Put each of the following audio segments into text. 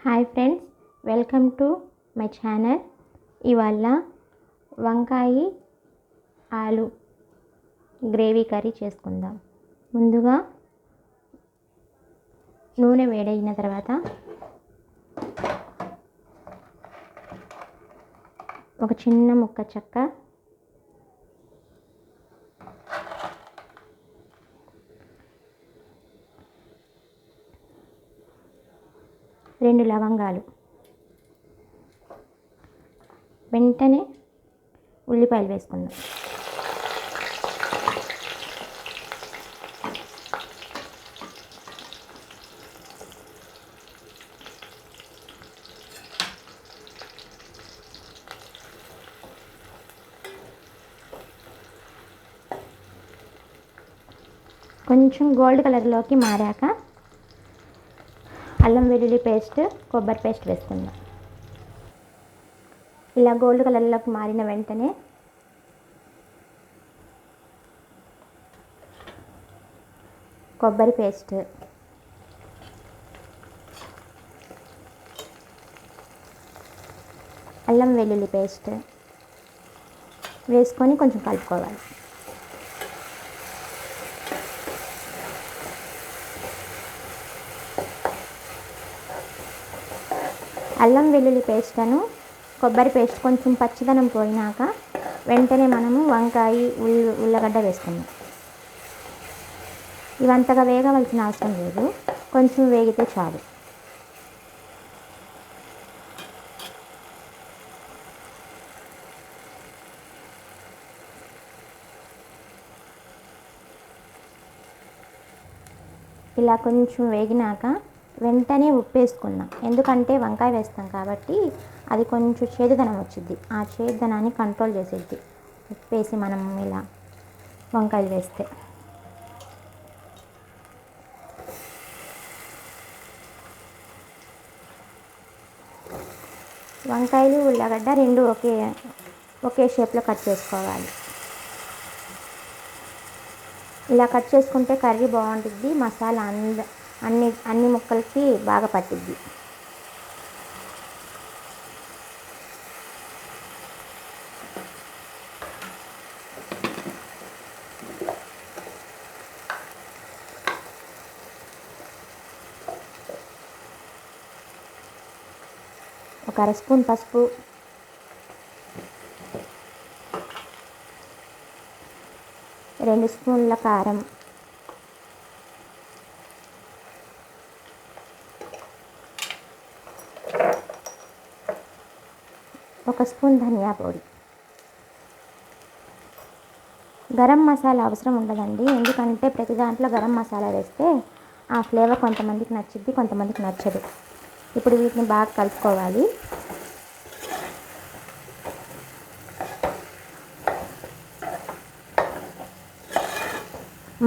Hi friends, welcome to my channel. ఇవాళ వంకాయ ఆలు గ్రేవీ కర్రీ చేసుకుందాం. ముందుగా నూనె వేడైన తర్వాత ఒక చిన్న ముక్క చెక్క, 2 లవంగాలు, వెంటనే ఉల్లిపాయలు వేసుకుందాం. కొంచెం గోల్డ్ కలర్లోకి మారాక అల్లం వెల్లుల్లి పేస్ట్, కొబ్బరి పేస్ట్ వేసుకుందాం. ఇలా గోల్డ్ కలర్లోకి మారిన వెంటనే కొబ్బరి పేస్ట్, అల్లం వెల్లుల్లి పేస్ట్ వేసుకొని కొంచెం కలుపుకోవాలి. అల్లం వెల్లుల్లి పేస్ట్ను, కొబ్బరి పేస్ట్ కొంచెం పచ్చిదనం పోయినాక వెంటనే మనము వంకాయ, ఉల్లగడ్డ వేసుకుందాం. ఇవంతగా వేగవలసిన అవసరం లేదు, కొంచెం వేగితే చాలు. ఇలా కొంచెం వేగినాక వెంటనే ఉప్పు వేసుకుందాం. ఎందుకంటే వంకాయ వేస్తాం కాబట్టి అది కొంచెం చేదుదనం వచ్చింది. ఆ చేదుదనాన్ని కంట్రోల్ చేసేది ఉప్పు వేసి మనం ఇలా వంకాయలు వేస్తే. వంకాయలు, ఉల్లగడ్డ రెండు ఒకే షేప్లో కట్ చేసుకోవాలి. ఇలా కట్ చేసుకుంటే కర్రీ బాగుంటుంది. మసాలా అన్ని ముక్కలకి బాగా పట్టిద్ది. ఒక అర స్పూన్ పసుపు, 2 స్పూన్ల కారం, 1 స్పూన్ ధనియా పొడి. గరం మసాలా అవసరం ఉండదండి, ఎందుకంటే ప్రతి దాంట్లో గరం మసాలా వేస్తే ఆ ఫ్లేవర్ కొంతమందికి నచ్చిద్ది, కొంతమందికి నచ్చదు. ఇప్పుడు వీటిని బాగా కలుపుకోవాలి.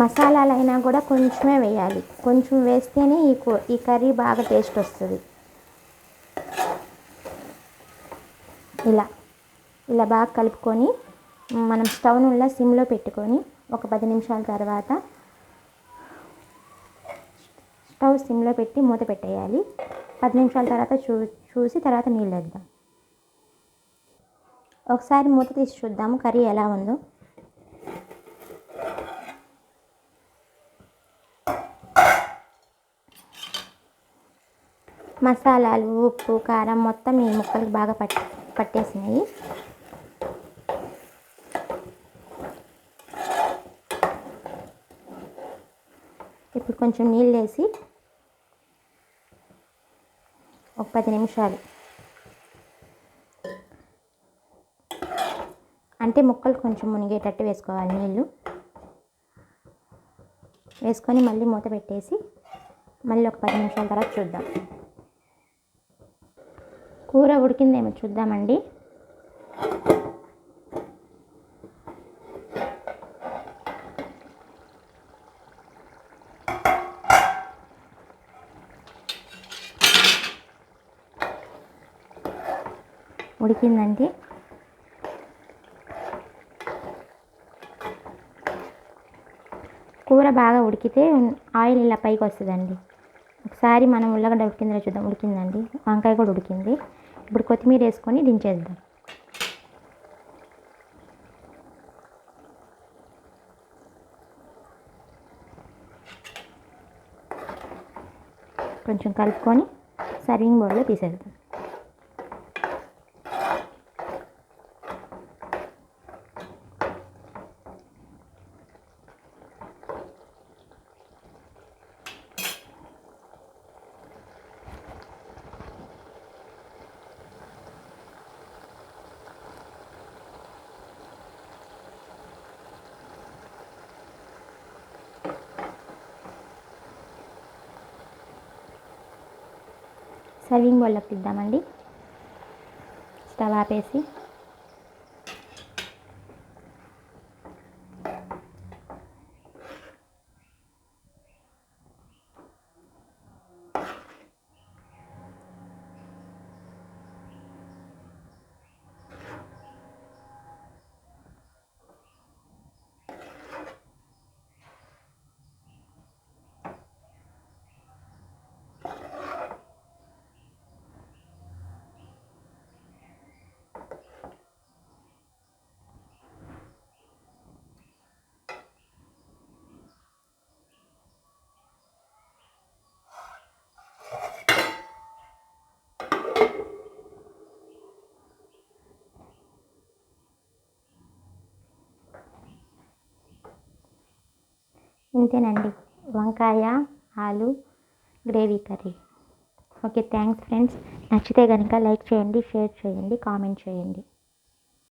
మసాలాలైనా కూడా కొంచెమే వేయాలి, కొంచెం వేస్తేనే ఈ కర్రీ బాగా టేస్ట్ వస్తుంది. ఇలా బాగా కలుపుకొని మనం స్టవ్ను సిమ్లో పెట్టుకొని ఒక 10 నిమిషాల తర్వాత స్టవ్ సిమ్లో పెట్టి మూత పెట్టేయాలి. 10 నిమిషాల తర్వాత చూసి తర్వాత నీళ్ళు వేద్దాం. ఒకసారి మూత తీసి చూద్దాము కర్రీ ఎలా ఉందో. మసాలాలు, ఉప్పు, కారం మొత్తం ఈ ముక్కలకు బాగా పట్టేసినాయి. ఇప్పుడు కొంచెం నీళ్ళు వేసి ఒక 10 నిమిషాలు, అంటే ముక్కలు కొంచెం మునిగేటట్టు వేసుకోవాలి. నీళ్ళు వేసుకొని మళ్ళీ మూత పెట్టేసి మళ్ళీ ఒక 10 నిమిషాల తర్వాత చూద్దాం. కూర ఉడికిందేమో చూద్దామండి. ఉడికిందండి. కూర బాగా ఉడికితే ఆయిల్ ఇలా పైకి వస్తుందండి. ఒకసారి ఒకసారి మనం ఉల్లగడ్డ ఉడికిందో చూద్దాం. ఉడికిందండి, వంకాయ కూడా ఉడికింది. ఇప్పుడు కొత్తిమీర వేసుకొని దించేద్దాం. కొంచెం కలుపుకొని సర్వింగ్ బౌల్లో తీసేద్దాం. సర్వింగ్ బౌల్లోకి తీద్దామండి. స్టవ్ ఆపేసి ఇంతేనండి, వంకాయ ఆలు gravy curry. Okay, thanks friends. నచ్చితే కనుక లైక్ చేయండి, షేర్ చేయండి, కామెంట్ చేయండి.